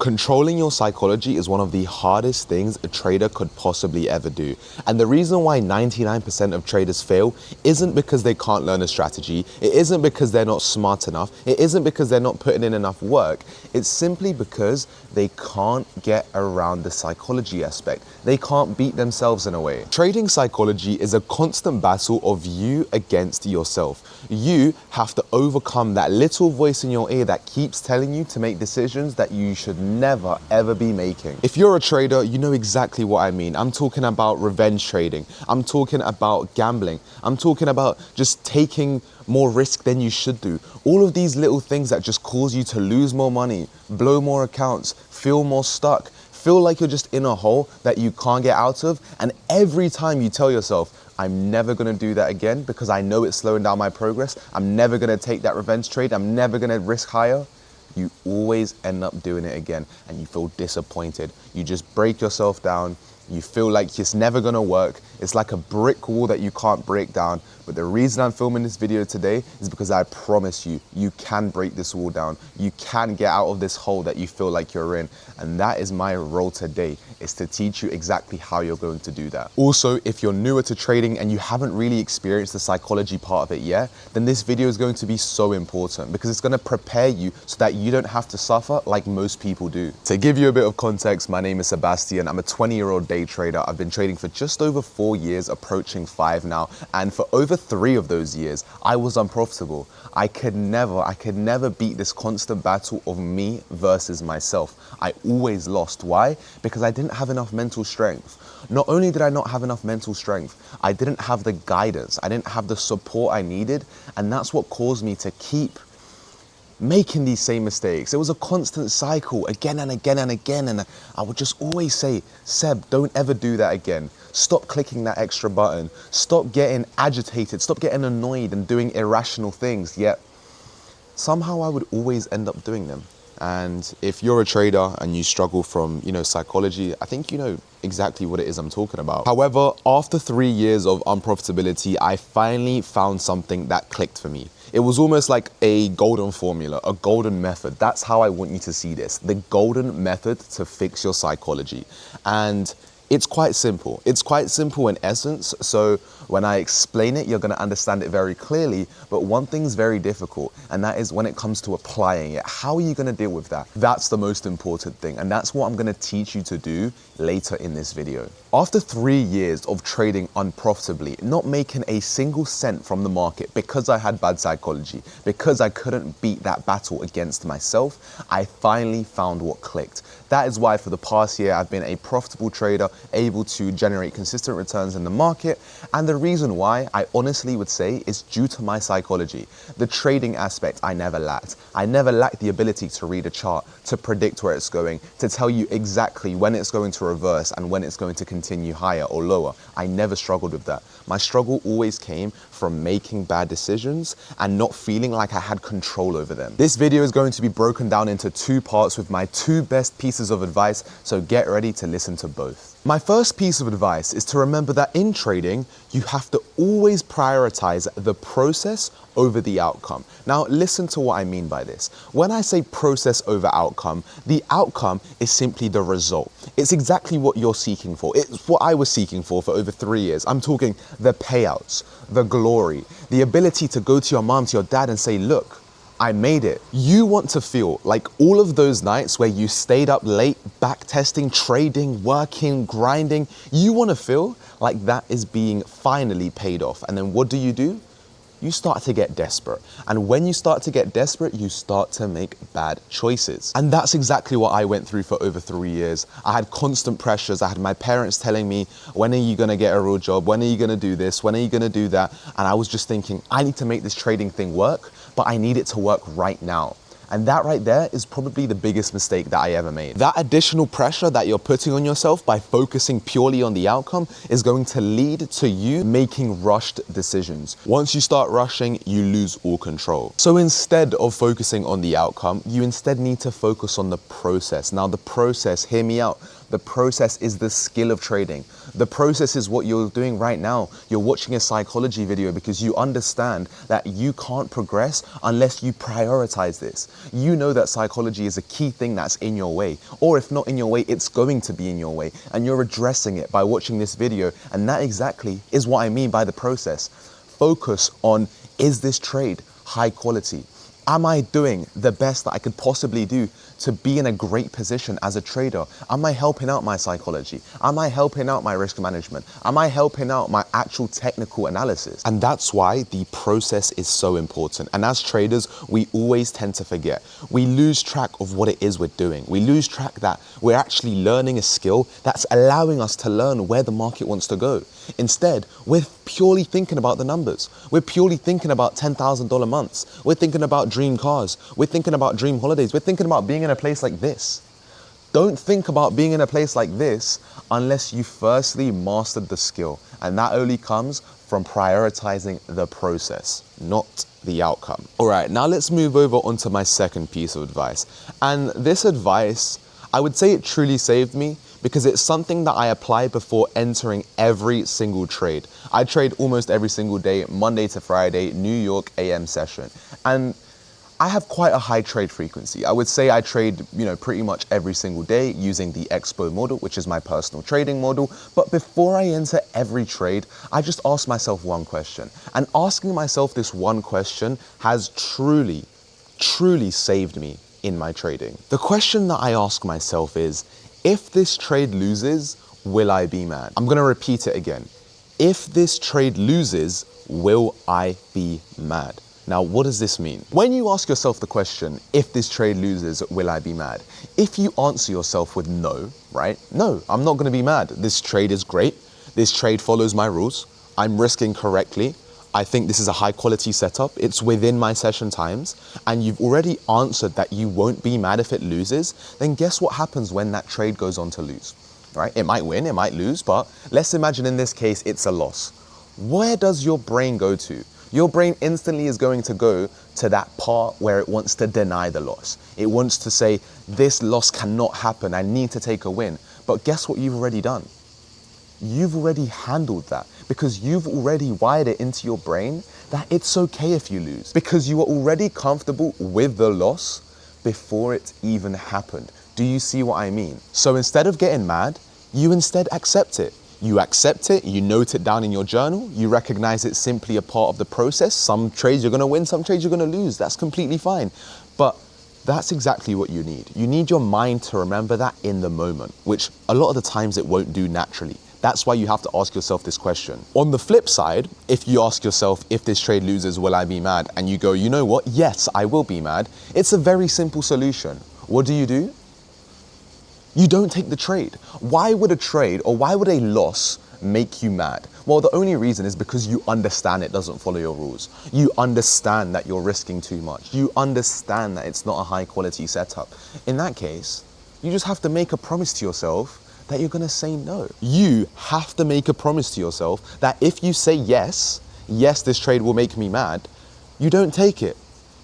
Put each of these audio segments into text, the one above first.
Controlling your psychology is one of the hardest things a trader could possibly ever do. And the reason why 99% of traders fail isn't because they can't learn a strategy, it isn't because they're not smart enough, it isn't because they're not putting in enough work, it's simply because they can't get around the psychology aspect. They can't beat themselves in a way. Trading psychology is a constant battle of you against yourself. You have to overcome that little voice in your ear that keeps telling you to make decisions that you should never ever be making. If you're a trader, you know exactly what I mean. I'm talking about revenge trading. I'm talking about gambling. I'm talking about just taking more risk than you should do. All of these little things that just cause you to lose more money, blow more accounts, feel more stuck, feel like you're just in a hole that you can't get out of. And every time you tell yourself, I'm never gonna do that again because I know it's slowing down my progress. I'm never gonna take that revenge trade. I'm never gonna risk higher. You always end up doing it again and you feel disappointed. You just break yourself down. You feel like it's never gonna work. It's like a brick wall that you can't break down. But the reason I'm filming this video today is because I promise you, you can break this wall down. You can get out of this hole that you feel like you're in. And that is my role today, is to teach you exactly how you're going to do that. Also, if you're newer to trading and you haven't really experienced the psychology part of it yet, then this video is going to be so important because it's gonna prepare you so that you don't have to suffer like most people do. To give you a bit of context, my name is Sebastian. I'm a 20-year-old day trader. I've been trading for just over 4 years, approaching 5 now. And for over 3 of those years, I was unprofitable. I could never beat this constant battle of me versus myself. I always lost. Why? Because I didn't have enough mental strength. Not only did I not have enough mental strength, I didn't have the guidance. I didn't have the support I needed. And that's what caused me to keep making these same mistakes. It was a constant cycle again and again and again. And I would just always say, Seb, don't ever do that again. Stop clicking that extra button. Stop getting agitated. Stop getting annoyed and doing irrational things. Yet somehow I would always end up doing them. And if you're a trader and you struggle from, psychology, I think you know exactly what it is I'm talking about. However, after 3 years of unprofitability, I finally found something that clicked for me. It was almost like a golden formula, a golden method. That's how I want you to see this. The golden method to fix your psychology. And it's quite simple. It's quite simple in essence. So when I explain it, you're gonna understand it very clearly. But one thing's very difficult, and that is when it comes to applying it. How are you gonna deal with that? That's the most important thing. And that's what I'm gonna teach you to do later in this video. After 3 years of trading unprofitably, not making a single cent from the market because I had bad psychology, because I couldn't beat that battle against myself, I finally found what clicked. That is why for the past year, I've been a profitable trader, able to generate consistent returns in the market. And the reason why, I honestly would say, is due to my psychology. The trading aspect I never lacked. I never lacked the ability to read a chart, to predict where it's going, to tell you exactly when it's going to reverse and when it's going to continue higher or lower. I never struggled with that. My struggle always came from making bad decisions and not feeling like I had control over them. This video is going to be broken down into 2 parts with my 2 best pieces of advice, so get ready to listen to both. My first piece of advice is to remember that in trading, you have to always prioritize the process over the outcome. Now, listen to what I mean by this. When I say process over outcome, the outcome is simply the result. It's exactly what you're seeking for. It's what I was seeking for over 3 years. I'm talking the payouts, the glory, the ability to go to your mom, to your dad and say, look, I made it. You want to feel like all of those nights where you stayed up late, back testing, trading, working, grinding, you want to feel like that is being finally paid off. And then what do? You start to get desperate. And when you start to get desperate, you start to make bad choices. And that's exactly what I went through for over 3 years. I had constant pressures. I had my parents telling me, when are you gonna get a real job? When are you gonna do this? When are you gonna do that? And I was just thinking, I need to make this trading thing work, but I need it to work right now. And that right there is probably the biggest mistake that I ever made. That additional pressure that you're putting on yourself by focusing purely on the outcome is going to lead to you making rushed decisions. Once you start rushing, you lose all control. So instead of focusing on the outcome, you instead need to focus on the process. Now the process, hear me out, The process is the skill of trading. The process is what you're doing right now. You're watching a psychology video because you understand that you can't progress unless you prioritize this. You know that psychology is a key thing that's in your way, or if not in your way, it's going to be in your way, and you're addressing it by watching this video. And that exactly is what I mean by the process. Focus on, is this trade high quality? Am I doing the best that I could possibly do to be in a great position as a trader? Am I helping out my psychology? Am I helping out my risk management? Am I helping out my actual technical analysis? And that's why the process is so important. And as traders, we always tend to forget. We lose track of what it is we're doing. We lose track that we're actually learning a skill that's allowing us to learn where the market wants to go. Instead, we're purely thinking about the numbers. We're purely thinking about $10,000 months. We're thinking about dream cars. We're thinking about dream holidays. We're thinking about being in a place like this. Don't think about being in a place like this unless you firstly mastered the skill. And that only comes from prioritizing the process, not the outcome. All right, now let's move over onto my second piece of advice. And this advice, I would say it truly saved me because it's something that I apply before entering every single trade. I trade almost every single day, Monday to Friday, New York AM session. And I have quite a high trade frequency. I would say I trade, pretty much every single day using the Expo model, which is my personal trading model. But before I enter every trade, I just ask myself one question. And asking myself this one question has truly, truly saved me in my trading. The question that I ask myself is, if this trade loses, will I be mad? I'm gonna repeat it again. If this trade loses, will I be mad? Now, what does this mean? When you ask yourself the question, if this trade loses, will I be mad? If you answer yourself with no, right? No, I'm not gonna be mad. This trade is great. This trade follows my rules. I'm risking correctly. I think this is a high quality setup. It's within my session times. And you've already answered that you won't be mad if it loses. Then guess what happens when that trade goes on to lose, right? It might win, it might lose, but let's imagine in this case, it's a loss. Where does your brain go to? Your brain instantly is going to go to that part where it wants to deny the loss. It wants to say, this loss cannot happen. I need to take a win. But guess what you've already done? You've already handled that because you've already wired it into your brain that it's okay if you lose because you are already comfortable with the loss before it even happened. Do you see what I mean? So instead of getting mad, you instead accept it. You accept it, you note it down in your journal, you recognize it's simply a part of the process. Some trades you're gonna win, some trades you're gonna lose. That's completely fine. But that's exactly what you need. You need your mind to remember that in the moment, which a lot of the times it won't do naturally. That's why you have to ask yourself this question. On the flip side, if you ask yourself, if this trade loses, will I be mad? And you go, you know what? Yes, I will be mad. It's a very simple solution. What do? You don't take the trade. Why would a trade or why would a loss make you mad? Well, the only reason is because you understand it doesn't follow your rules. You understand that you're risking too much. You understand that it's not a high quality setup. In that case, you just have to make a promise to yourself that you're gonna say no. You have to make a promise to yourself that if you say yes, this trade will make me mad, you don't take it.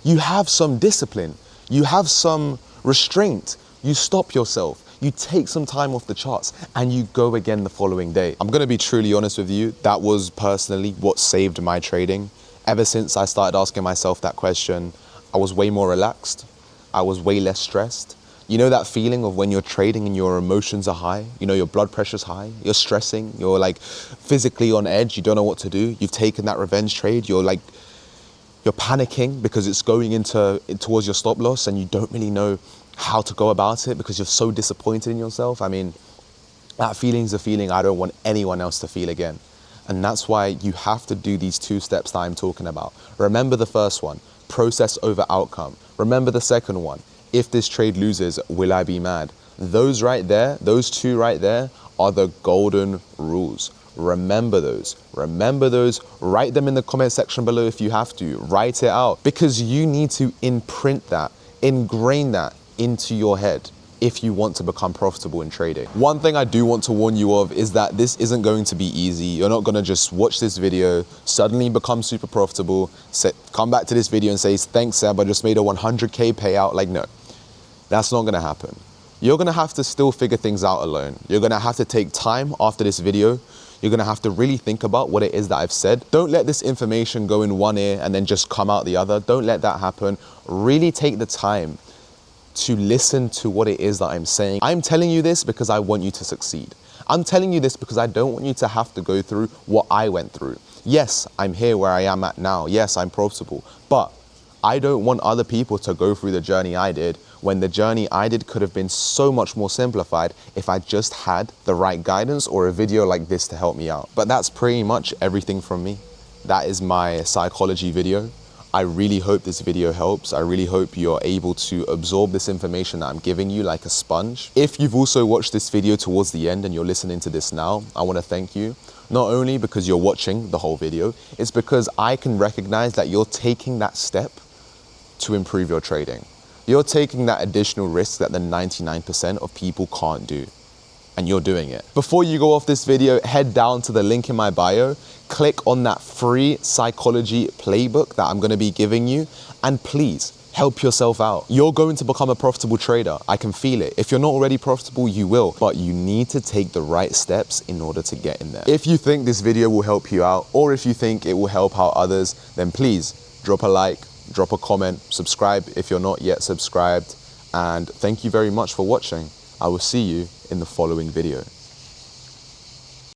You have some discipline. You have some restraint. You stop yourself. You take some time off the charts and you go again the following day. I'm gonna be truly honest with you. That was personally what saved my trading. Ever since I started asking myself that question, I was way more relaxed. I was way less stressed. You know that feeling of when you're trading and your emotions are high? You know, your blood pressure's high, you're stressing, you're like physically on edge, you don't know what to do. You've taken that revenge trade, you're panicking because it's going towards your stop loss and you don't really know how to go about it because you're so disappointed in yourself. I mean, that feeling's a feeling I don't want anyone else to feel again. And that's why you have to do these 2 steps that I'm talking about. Remember the first one, process over outcome. Remember the second one, if this trade loses, will I be mad? Those right there, those 2 right there are the golden rules. Remember those. Remember those. Write them in the comment section below if you have to. Write it out because you need to imprint that, ingrain that into your head if you want to become profitable in trading. One thing I do want to warn you of is that this isn't going to be easy. You're not gonna just watch this video, suddenly become super profitable, come back to this video and say, thanks Seb, I just made a 100K payout. Like, no, that's not gonna happen. You're gonna have to still figure things out alone. You're gonna have to take time after this video. You're gonna have to really think about what it is that I've said. Don't let this information go in one ear and then just come out the other. Don't let that happen. Really take the time to listen to what it is that I'm saying. I'm telling you this because I want you to succeed. I'm telling you this because I don't want you to have to go through what I went through. Yes, I'm here where I am at now. Yes, I'm profitable, but I don't want other people to go through the journey I did when the journey I did could have been so much more simplified if I just had the right guidance or a video like this to help me out. But that's pretty much everything from me. That is my psychology video. I really hope this video helps. I really hope you're able to absorb this information that I'm giving you like a sponge. If you've also watched this video towards the end and you're listening to this now, I want to thank you. Not only because you're watching the whole video, it's because I can recognize that you're taking that step to improve your trading. You're taking that additional risk that the 99% of people can't do, and you're doing it. Before you go off this video, head down to the link in my bio, click on that free psychology playbook that I'm gonna be giving you, and please help yourself out. You're going to become a profitable trader. I can feel it. If you're not already profitable, you will, but you need to take the right steps in order to get in there. If you think this video will help you out, or if you think it will help out others, then please drop a like, drop a comment, subscribe if you're not yet subscribed, and thank you very much for watching. I will see you in the following video.